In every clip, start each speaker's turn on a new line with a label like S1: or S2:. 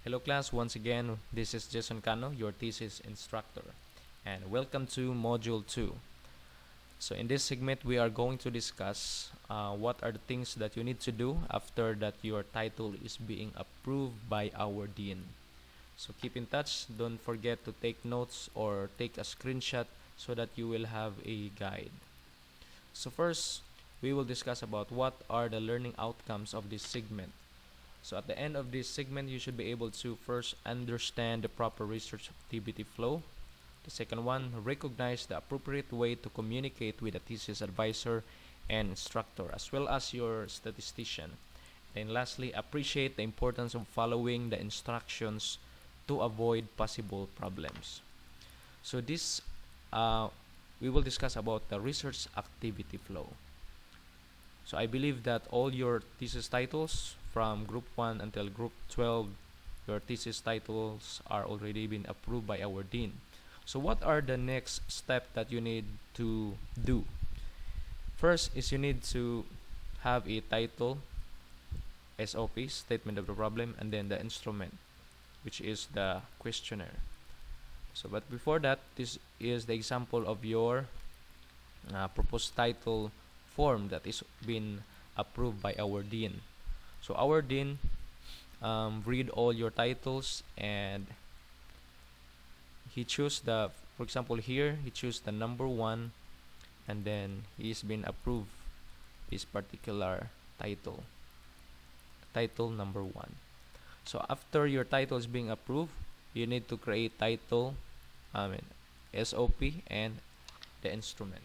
S1: Hello class, once again, this is Jason Cano, your thesis instructor, and welcome to Module 2. So in this segment, we are going to discuss what are the things that you need to do after that your title is being approved by our Dean. So keep in touch, don't forget to take notes or take a screenshot so that you will have a guide. So first, we will discuss about what are the learning outcomes of this segment. So at the end of this segment, you should be able to first understand the proper research activity flow. The second one, recognize the appropriate way to communicate with a thesis advisor and instructor, as well as your statistician. And lastly, appreciate the importance of following the instructions to avoid possible problems. So this, we will discuss about the research activity flow. So I believe that all your thesis titles from group 1 until group 12, your thesis titles are already been approved by our dean. So what are the next step that you need to do? First is you need to have a title, SOP, statement of the problem, and then the instrument, which is the questionnaire. So but before that, this is the example of your proposed title form that is been approved by our dean. So our dean read all your titles and he choose the, for example here, he choose the number 1 and then he's been approved this particular title number 1. So after your title is being approved, you need to create title, SOP and the instrument.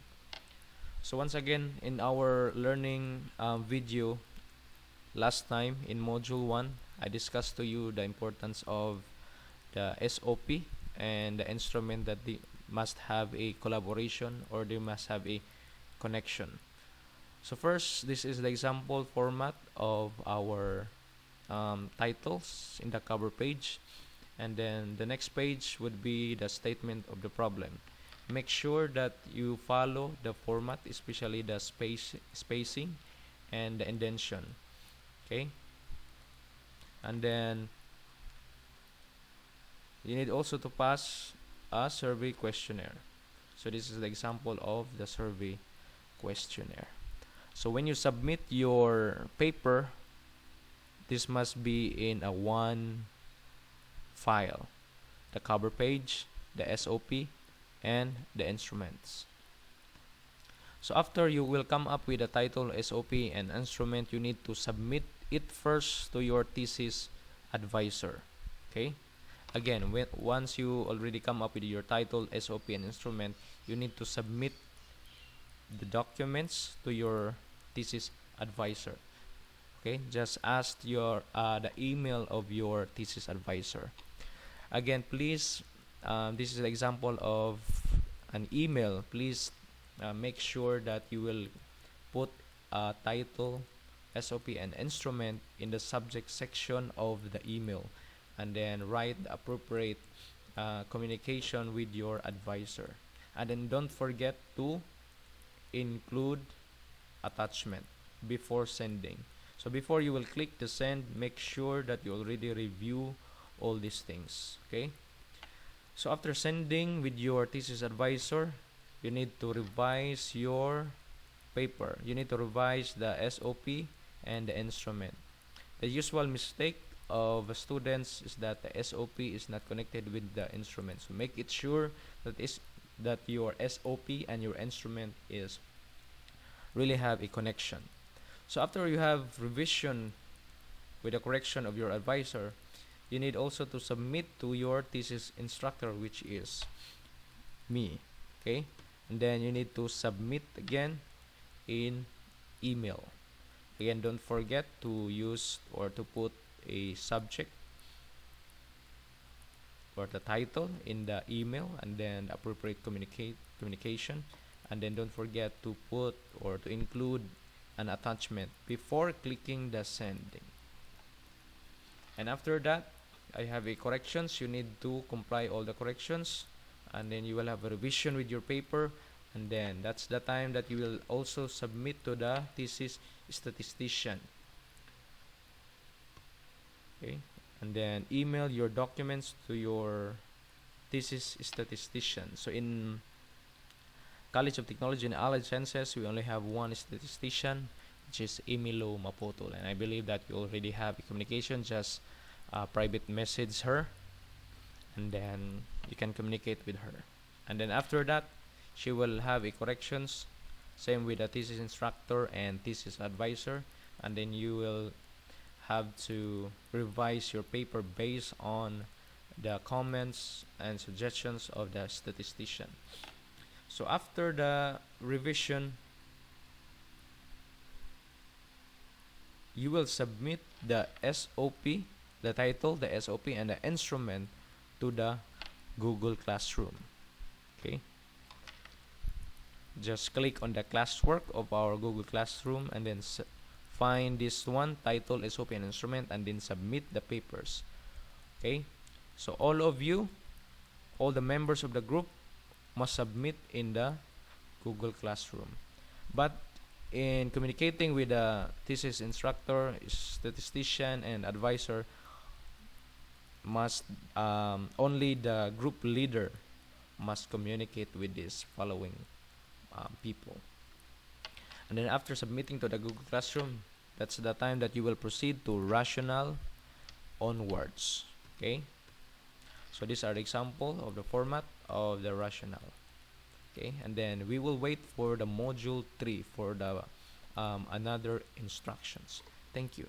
S1: So once again, in our learning video last time in module 1, I discussed to you the importance of the SOP and the instrument that they must have a collaboration or they must have a connection. So first, this is the example format of our titles in the cover page, and then the next page would be the statement of the problem. Make sure that you follow the format, especially the spacing and the indentation. Okay, and then you need also to pass a survey questionnaire. So this is the example of the survey questionnaire. So when you submit your paper, this must be in a one file: the cover page, the SOP, and the instruments. So after you will come up with a title, SOP, and instrument, you need to submit it first to your thesis advisor. Okay, again, once you already come up with your title, SOP, and instrument, you need to submit the documents to your thesis advisor. Okay, just ask your the email of your thesis advisor. Again, please, this is an example of an email. Please make sure that you will put a title, SOP, and instrument in the subject section of the email, and then write the appropriate communication with your advisor. And then don't forget to include attachment before sending. So before you will click the send, make sure that you already review all these things. Okay, so after sending with your thesis advisor, you need to revise your paper. You need to revise the SOP and the instrument. The usual mistake of students is that the SOP is not connected with the instrument. So make it sure that your SOP and your instrument is really have a connection. So after you have revision with the correction of your advisor, you need also to submit to your thesis instructor, which is me. Okay, and then you need to submit again in email. Again, don't forget to use or to put a subject or the title in the email, and then appropriate communication, and then don't forget to put or to include an attachment before clicking the sending. And after that, I have a corrections. You need to comply all the corrections, and then you will have a revision with your paper, and then that's the time that you will also submit to the thesis statistician. Okay, and then email your documents to your thesis statistician. So in College of Technology and Allied Sciences, we only have one statistician, which is Emilo Mapotol, and I believe that you already have a communication. Just private message her, and then you can communicate with her. And then after that, she will have a corrections, same with the thesis instructor and thesis advisor, and then you will have to revise your paper based on the comments and suggestions of the statistician. So after the revision, you will submit the SOP, the title, the SOP, and the instrument to the Google Classroom. Okay. Just click on the classwork of our Google Classroom and then find this one, title, SOP, and instrument, and then submit the papers. Okay. So all of you, all the members of the group must submit in the Google Classroom. But in communicating with the thesis instructor, statistician, and advisor, must only the group leader must communicate with this following people. And then after submitting to the Google Classroom, that's the time that you will proceed to rational onwards. Okay. So these are the example of the format of the rational. Okay, and then we will wait for the module 3 for the another instructions. Thank you.